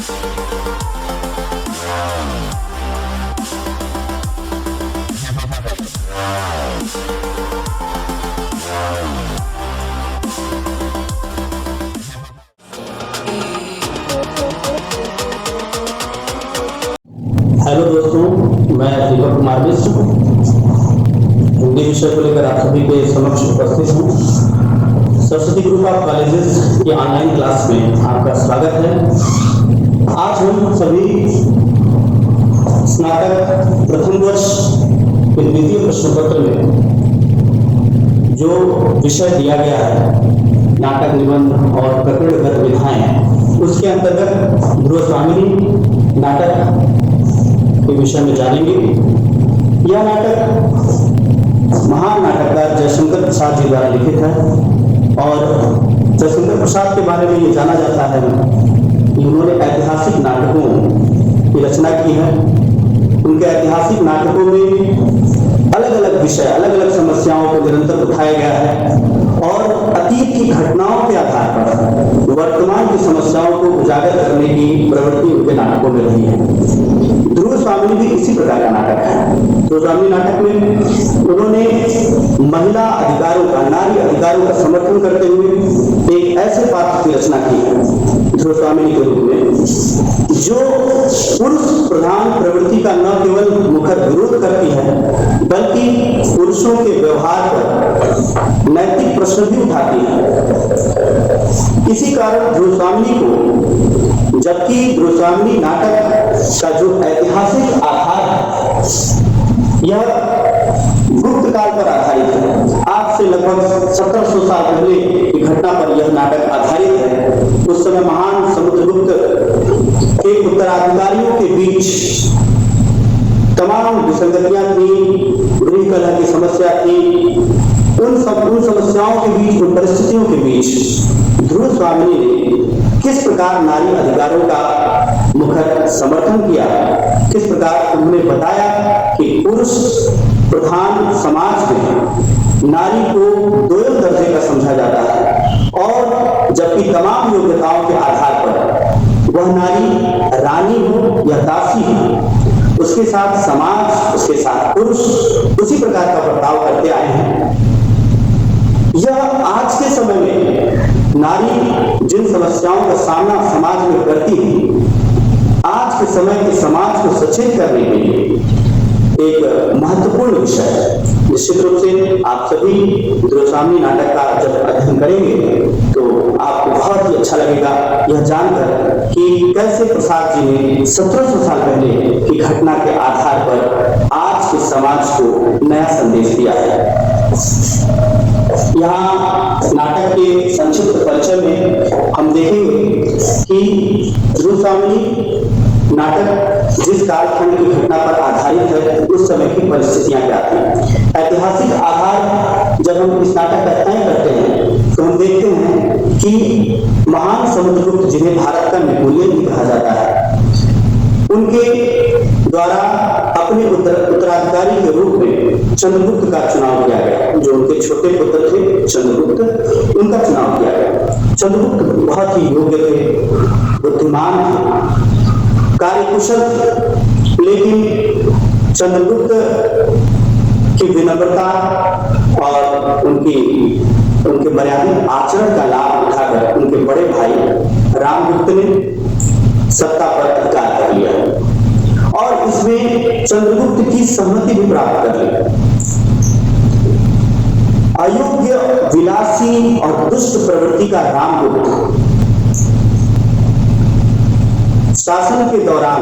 Hello दोस्तों, मैं दीपक कुमार मिश्र हिंदी विषय को लेकर आप सभी के समक्ष उपस्थित हूँ। सरस्वती ग्रुप ऑफ कॉलेजेस की ऑनलाइन क्लास में आपका स्वागत है। आज हम सभी स्नातक प्रथम वर्ष के द्वितीय प्रश्न पत्र में जो विषय दिया गया है नाटक, निबंध और प्रकरणगत विधाएं, उसके अंतर्गत ध्रुव स्वामिनी नाटक के विषय में जानेंगे। यह नाटक महान नाटककार जयशंकर प्रसाद जी द्वारा लिखित है और जयशंकर प्रसाद के बारे में ये जाना जाता है कि उन्होंने ऐतिहासिक नाटकों की रचना की है। उनके ऐतिहासिक नाटकों में अलग अलग विषय, अलग अलग समस्याओं को निरंतर उठाया गया है और अतीत की घटनाओं के आधार पर वर्तमान की समस्याओं को उजागर करने की प्रवृत्ति उनके नाटकों में रही है। ध्रुव स्वामिनी भी इसी प्रकार का नाटक है। ध्रुव स्वामिनी नाटक में उन्होंने महिला अधिकारों का, नारी अधिकारों का समर्थन करते हुए एक ऐसे पात्र की रचना की है ध्रुव स्वामिनी के रूप में, जो पुरुष प्रधान प्रवृत्ति का न केवल मुखर विरोध करती है बल्कि पुरुषों के व्यवहार पर नैतिक प्रश्न भी उठाती है। इसी कारण ध्रुव स्वामिनी को, जबकि ध्रुव स्वामिनी नाटक का जो ऐतिहासिक आधार है यह गुप्त काल पर आधारित है। आज से लगभग 1700 साल पहले की घटना पर यह नाटक आधारित है। उस समय महान समुद्रगुप्त के उत्तराधिकारियों के बीच तमाम विसंगतियां थी, गृह कलह की समस्या थी। उन समस्याओं के बीच, उन परिस्थितियों के बीच ध्रुव स्वामिनी ने किस प्रकार नारी अधिकारों का मुखर समर्थन किया, किस प्रकार उन्होंने बताया कि पुरुष प्रधान समाज में नारी को दोयम दर्जे का समझा जाता है और जबकि तमाम योग्यताओं के आधार पर वह नारी रानी हो या दासी हो, उसके साथ समाज, उसके साथ पुरुष उसी प्रकार का बर्ताव करते आए हैं। यह आज के समय में नारी जिन समस्याओं का सामना समाज में करती है, आज के समय के समाज को सचेत करने के लिए एक महत्वपूर्ण विषय है। निश्चित रूप से आप सभी ध्रुव स्वामिनी नाटक का जब अध्ययन करेंगे तो आपको बहुत ही अच्छा लगेगा यह जानकर कि कैसे प्रसाद जी ने 1700 साल पहले की घटना के आधार पर आज के समाज को नया संदेश दिया है। यहाँ नाटक के संक्षिप्त परिचय में हम देखेंगे कि ध्रुव स्वामिनी नाटक जिस कालखंड की घटना पर आधारित है उस समय की परिस्थितियां क्या थी। ऐतिहासिक आधार जब हम इस नाटक का तय करते हैं तो हम देखते हैं कि महान समुद्रगुप्त, जिन्हें भारत का नेपोलियन भी कहा जाता है, उनके द्वारा अपने उत्तराधिकारी के रूप में चंद्रगुप्त का चुनाव किया गया। जो उनके छोटे पुत्र थे चंद्रगुप्त, उनका चुनाव किया गया। चंद्रगुप्त बहुत ही योग्य थे, बुद्धिमान थे, कार्यकुशल थे, लेकिन चंद्रगुप्त की विनम्रता और उनके मर्यादित आचरण का लाभ उठाकर उनके बड़े भाई रामगुप्त ने सत्ता पर अधिकार कर लिया और इसमें चंद्रगुप्त की सहमति भी प्राप्त कर ली। अयोग्य, विलासी और दुष्ट प्रवृत्ति का रामगुप्त शासन के दौरान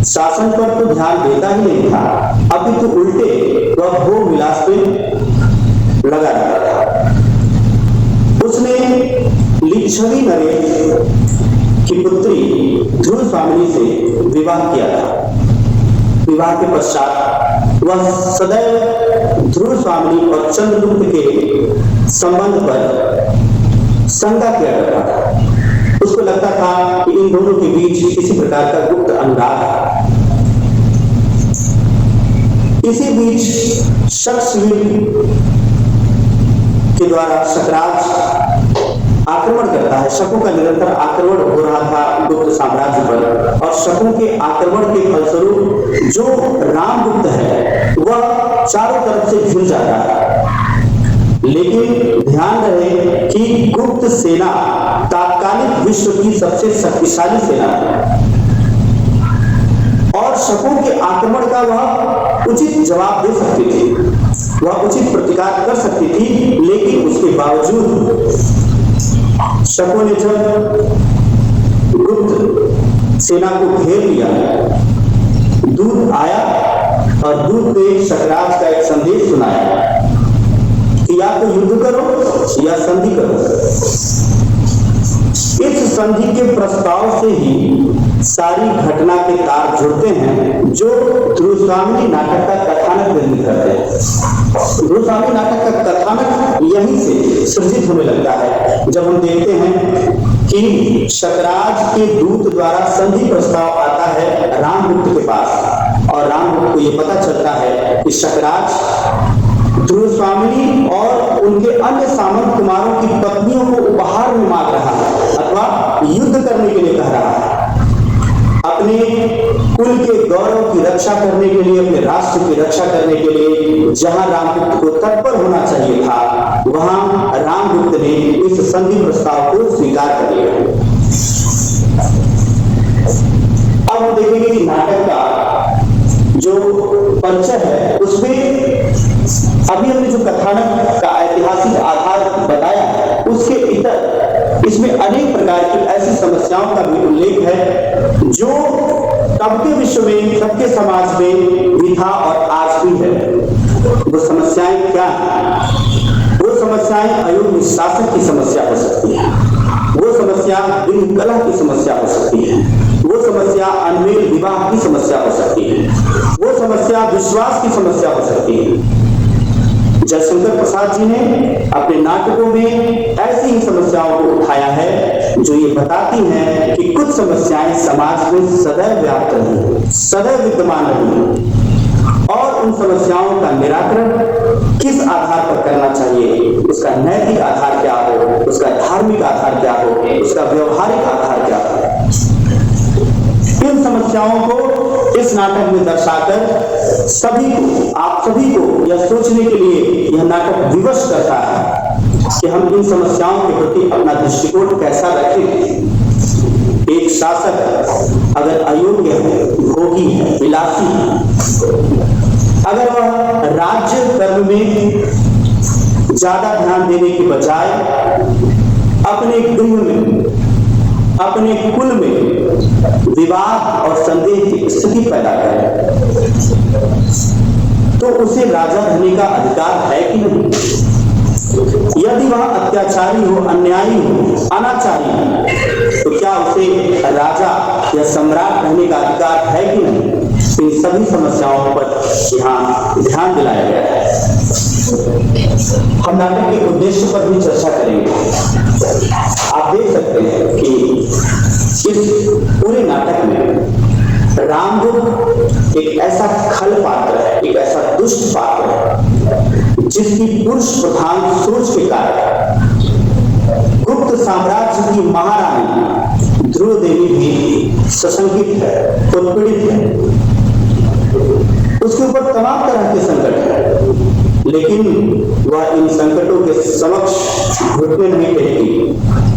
शासन पर तो ध्यान देता ही नहीं था, अपितु उल्टे वह भोग विलास में लगा रहता था। उसने लिच्छवी नरेश की पुत्री ध्रुव स्वामिनी से विवाह किया था। विवाह के पश्चात वह सदैव ध्रुव स्वामिनी और चंद्रगुप्त के संबंध पर शंका किया करता था। उसको लगता था कि इन दोनों के बीच किसी प्रकार का गुप्त अनुराग है। इसी बीच शक्सवीर के द्वारा शकराज आक्रमण करता है। शकों का निरंतर आक्रमण हो रहा था गुप्त साम्राज्य पर, और शकों के आक्रमण के फलस्वरूप जो रामगुप्त है वह चारों तरफ से घिर जाता है। लेकिन ध्यान रहे कि गुप्त सेना तात्कालिक विश्व की सबसे शक्तिशाली सेना है, और शकों के आक्रमण का वह उचित जवाब दे सकती थी, वह उचित प्रतिकार कर सकती थी। लेकिन उसके बावजूद शकों ने जब गुप्त सेना को घेर लिया, दूत आया और दूत ने शकराज का एक संदेश सुनाया कि या तो युद्ध करो या संधि करो। इस संधि के प्रस्ताव से ही सारी घटना के तार जुड़ते हैं जो ध्रुवस्वामिनी नाटक का कथानक निर्मित करते हैं। ध्रुवस्वामिनी नाटक का कथानक यहीं से सृजित होने लगता है, जब हम देखते हैं कि शकराज के दूत द्वारा संधि प्रस्ताव आता है रामगुप्त के पास, और रामगुप्त को यह पता चलता है कि शकराज ध्रुवस्वामिनी और उनके अन्य सामंत कुमारों की पत्नियों को उपहार में मांग रहा है अथवा युद्ध करने के लिए कह रहा है। अपने कुल के गौरव की रक्षा करने के लिए, अपने राष्ट्र की रक्षा करने के लिए जहां रामगुप्त को तत्पर होना चाहिए था, वहां रामगुप्त ने इस संधि प्रस्ताव को स्वीकार कर लिया। अब हम देखेंगे कि नाटक का जो परिचय है उसमें अभी हमने जो कथानक का ऐतिहासिक आधार बताया, उसके इतर इसमें अनेक प्रकार की ऐसी समस्याओं का भी उल्लेख है जो तब के विश्व में, सबके समाज में भी था और आज भी है। वो समस्याएं क्या हैं? वो समस्याएं अयोग्य शासक की समस्या हो सकती है, वो समस्या बिन कलह की समस्या हो सकती है, वो समस्या अनमेल विवाह की समस्या हो सकती है, वो समस्या विश्वास की समस्या हो सकती है। जयशंकर प्रसाद जी ने अपने नाटकों में ऐसी ही समस्याओं को उठाया है जो ये बताती हैं कि कुछ समस्याएं समाज में सदैव व्याप्त रही, सदैव विद्यमान रही, और उन समस्याओं का निराकरण किस आधार पर करना चाहिए, उसका नैतिक आधार क्या हो, उसका धार्मिक आधार क्या हो, उसका व्यवहारिक आधार क्या हो। इन समस्याओं को इस नाटक में दर्शाकर सभी को, आप सभी को यह सोचने के लिए यह नाटक विवश करता है कि हम इन समस्याओं के प्रति अपना दृष्टिकोण कैसा रखें। एक शासक अगर अयोग्य है, भोगी है, विलासी है, अगर वह राज्य कर्म में ज्यादा ध्यान देने की बजाय अपने गृह में, अपने कुल में विवाद और संदेह की स्थिति पैदा करे, तो उसे राजा होने का अधिकार है कि नहीं? यदि वह अत्याचारी हो, अन्यायी हो, अनाचारी हो, तो क्या उसे राजा या सम्राट रहने का अधिकार है कि नहीं? इन सभी समस्याओं पर यहाँ ध्यान दिलाया गया है। हम नाटक के उद्देश्य पर भी चर्चा करेंगे। आप देख सकते हैं कि इस पूरे नाटक में रामगुप्त एक ऐसा खल पात्र है, एक ऐसा दुष्ट पात्र है जिसकी पुरुष प्रधान सोच के कारण गुप्त साम्राज्य की महारानी ध्रुव देवी भी सशंकित है, उत्पीड़ित है, उसके ऊपर तमाम तरह के संकट है, लेकिन वह इन संकटों के समक्ष घुटने नहीं टेकती,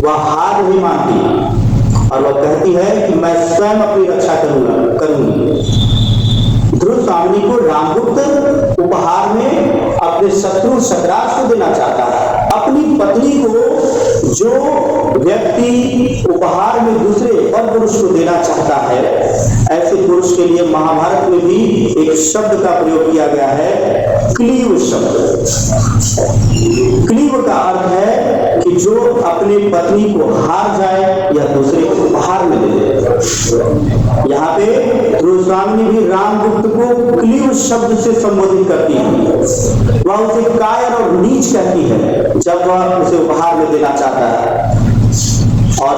वह हार नहीं मानती, और वह कहती है कि मैं स्वयं अपनी रक्षा करूंगी। ध्रुवस्वामिनी को रामगुप्त उपहार में अपने शत्रु शकराज को देना चाहता है। अपनी पत्नी को जो व्यक्ति उपहार में दूसरे पर पुरुष को देना चाहता है, ऐसे पुरुष के लिए महाभारत में भी एक शब्द का प्रयोग किया गया है, क्लीव शब्द। क्लीव का अर्थ है कि जो अपने पत्नी को हार जाए या दूसरे को उपहार में दे दे। यहाँ पे ध्रुवस्वामिनी भी रामगुप्त को क्लीव शब्द से संबोधित करती है। वह उसे कायर और नीच कहती है जब वह उसे उपहार में देना चाहता है, और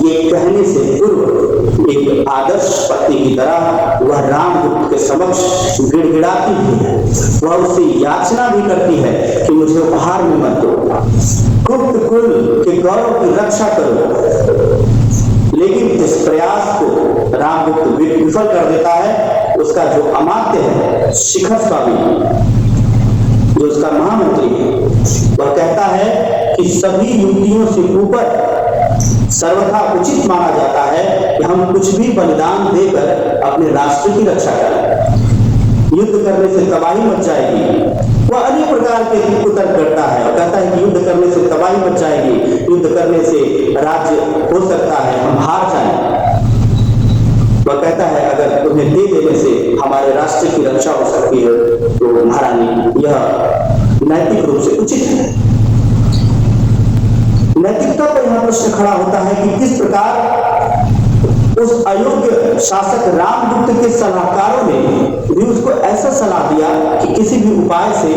ये कहने से पूर्व एक आदर्श पत्नी की तरह वह रामगुप्त के समक्ष गिड़गिड़ाती भी है। वह उससे याचना भी करती है कि मुझे उपहार में मत दो, गुप्त कुल के गौरव की रक्षा करो। लेकिन इस प्रयास को रामगुप्त विफल कर देता है। उसका जो अमात्य है शिखर स्वामी, जो उसका महामंत्री है, वह कहता है कि सभी युक्तियों से ऊपर सर्वथा उचित माना जाता है कि हम कुछ भी बलिदान देकर अपने राष्ट्र की रक्षा करें। युद्ध करने से तबाही मच जाएगी। वह अनेक प्रकार के कुतर्क करता है और कहता है कि युद्ध करने से तबाही मच जाएगी, युद्ध करने से राज्य हो सकता है हम हार जाएं। वह कहता है अगर उन्हें दे देने से हमारे राष्ट्र की रक्षा हो सकती है तो महारानी यह नैतिक रूप से उचित है। नैतिकता पर यह प्रश्न खड़ा होता है कि किस प्रकार उस अयोग्य शासक रामगुप्त के सलाहकारों ने भी उसको ऐसा सलाह दिया कि किसी भी उपाय से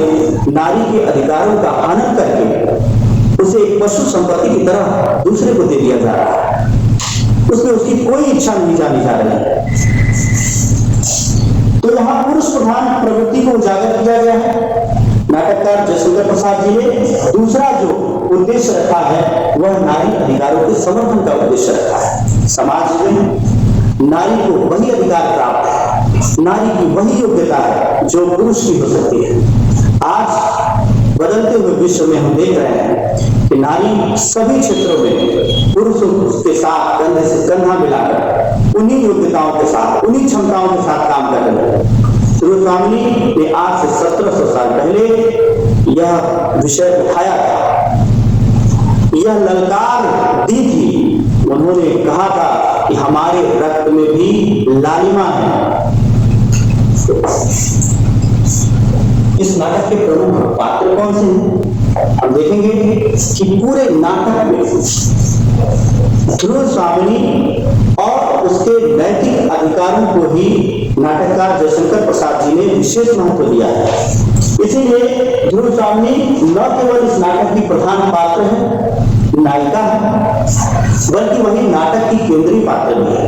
नारी के अधिकारों का हनन करके उसे एक पशु संपत्ति की तरह दूसरे को दे दिया जा रहा है। उसमें उसकी कोई इच्छा नहीं जानी जा रही है। तो यहाँ पुरुष प्रधान प्रवृत्ति को उजागर किया गया है। नाटककार जयशंकर प्रसाद जी ने दूसरा जो उद्देश्य रखा है वह नारी अधिकारों के समर्थन का उद्देश्य रखा है। समाज में नारी को वही अधिकार प्राप्त है, नारी की वही योग्यता है जो पुरुष की हो सकती है। आज बदलते हुए विश्व में हम देख रहे हैं कि नारी सभी क्षेत्रों में पुरुषों के साथ कंधे से कंधा मिलाकर उन्हीं योग्यताओं के साथ, उन्हीं क्षमताओं के साथ काम कर रहे हैं। स्वामी ने आज से 1700 साल पहले यह विषय उठाया था, यह ललकार दी थी। उन्होंने कहा था कि हमारे रक्त में भी लालिमा है। इस नाटक के प्रमुख पात्र कौन से हैं? हम देखेंगे कि पूरे नाटक में ध्रुव स्वामिनी और उसके नैतिक अधिकारों को ही नाटककार जयशंकर प्रसाद जी ने विशेष महत्व दिया है। इसीलिए ध्रुव स्वामिनी न केवल इस नाटक की प्रधान पात्र है, नायिका है, बल्कि वही नाटक की केंद्रीय पात्र भी है।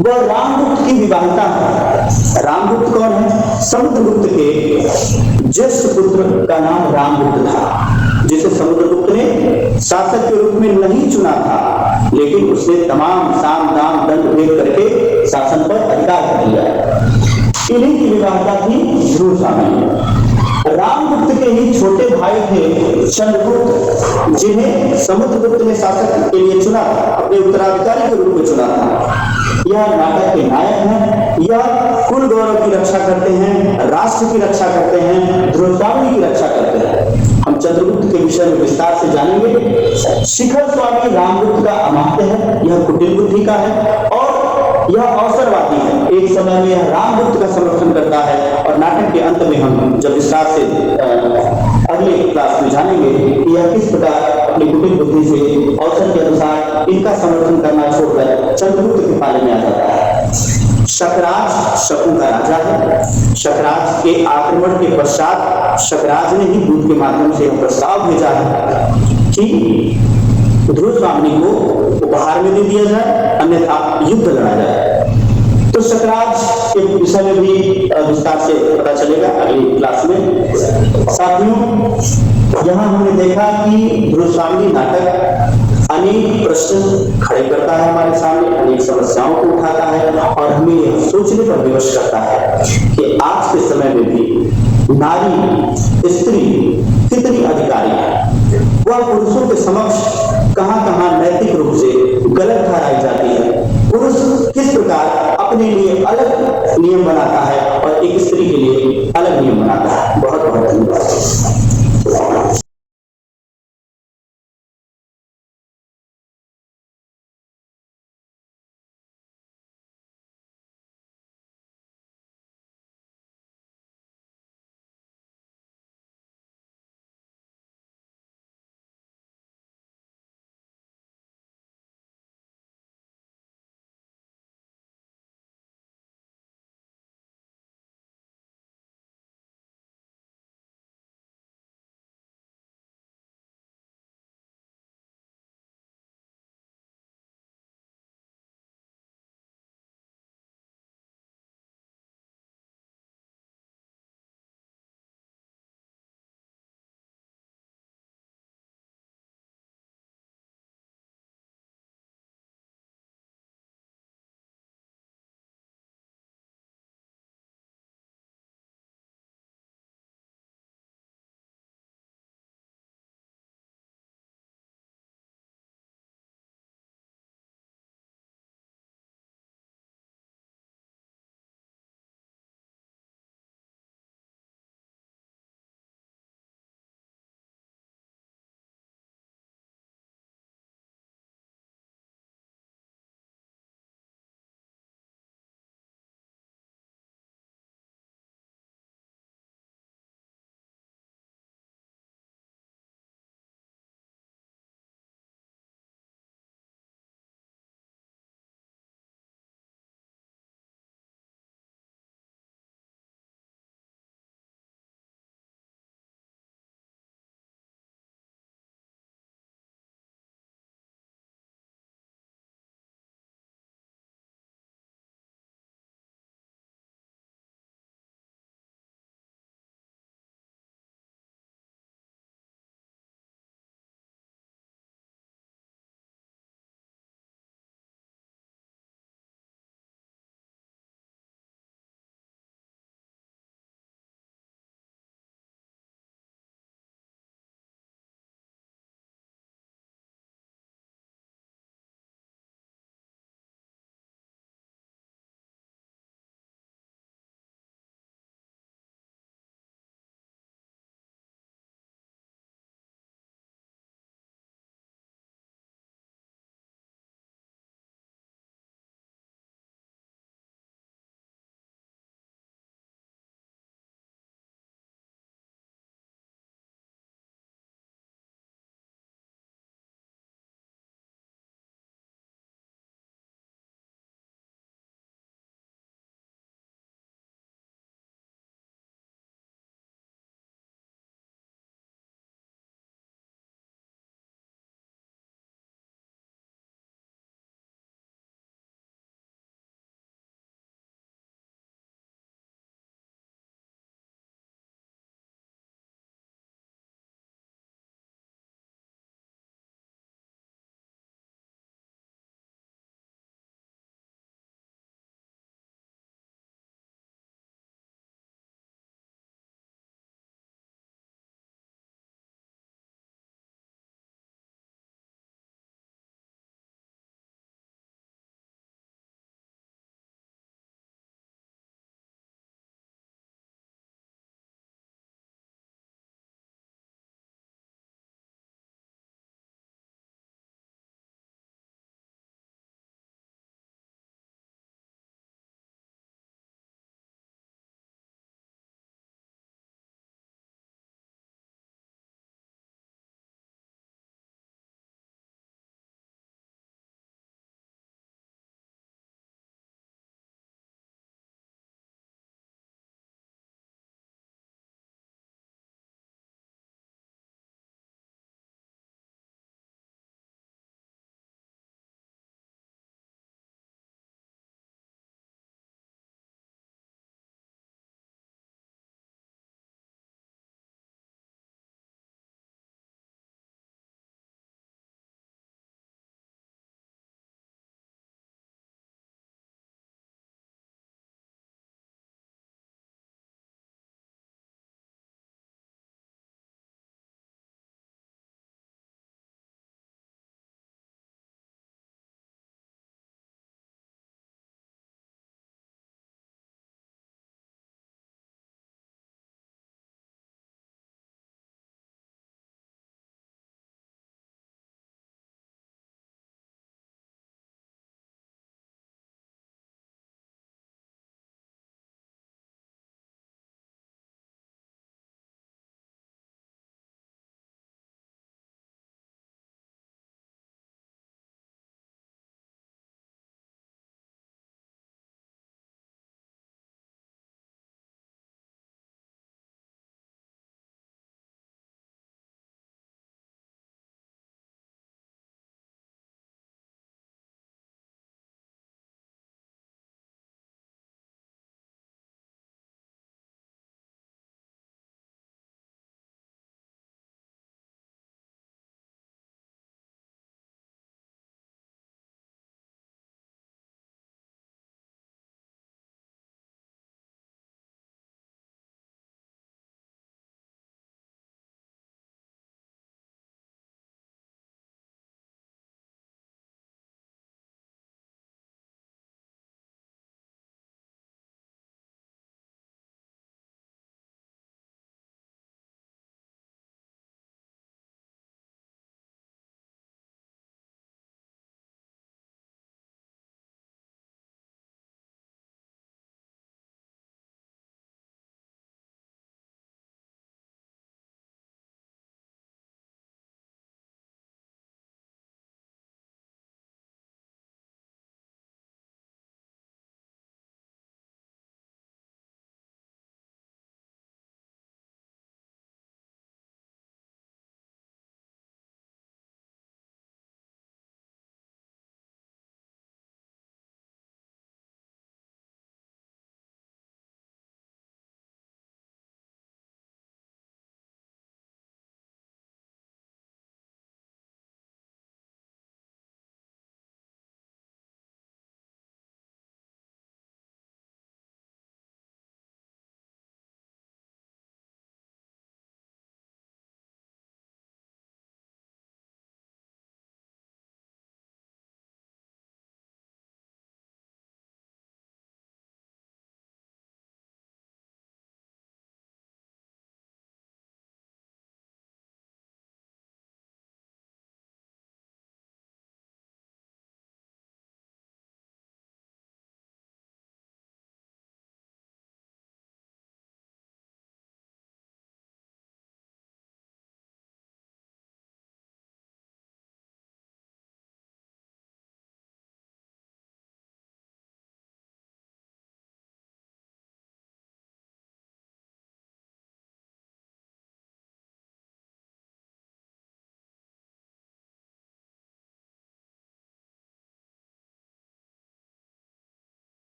वह रामगुप्त की विवाहिता है। रामगुप्त कौन है? समुद्रगुप्त के ज्येष्ठ पुत्र का नाम रामगुप्त था, जिसे समुद्रगुप्त ने शासक के रूप में नहीं चुना था, लेकिन उसने तमाम साम दाम दंड भेद करके शासन पर अधिकार कर लिया। इन्हीं की विवाहिता थी ध्रुव स्वामिनी। रामगुप्त के ही छोटे भाई थे चंद्रगुप्त, जिन्हें समुद्रगुप्त ने शासक के लिए चुना था, अपने उत्तराधिकारी के रूप में चुना था। यह नाटक के नायक हैं। यह कुल गौरव की रक्षा करते हैं, राष्ट्र की रक्षा करते हैं, ध्रुव स्वामी की रक्षा करते हैं। हम चंद्रगुप्त के विषय में विस्तार से जानेंगे। शिखर स्वामी रामगुप्त का अमात्य है। यह कुटिल बुद्धि का है और यह अवसरवादी है। एक समय में यह रामगुप्त का समर्थन करता है और नाटक के अंत में हम जब विस्तार से अगले क्लास में जानेंगे कि यह किस प्रकार अपनी कुटिल बुद्धि से अवसर के अनुसार इनका समर्थन करना छोड़कर चंद्रगुप्त के पाले में आ जाता है। शकराज शकु का राजा है। शकराज के आक्रमण के पश्चात शकराज ने ही दूत के माध्यम से प्रस्ताव भेजा है कि ध्रुव स्वामिनी को उपहार में दे दिया जाए, अन्यथा युद्ध लड़ा जाए। तो शकराज के विषय में भी विस्तार से पता चलेगा अगली क्लास में। साथियों, यहाँ हमने देखा कि ध्रुव स्वामिनी नाटक अनेक प्रश्न खड़े करता है हमारे सामने, अनेक समस्याओं को उठाता है और हमें यह सोचने पर विवश करता है कि आज के समय में भी नारी, स्त्री कितनी अधिकारी है। वह पुरुषों के समक्ष कहां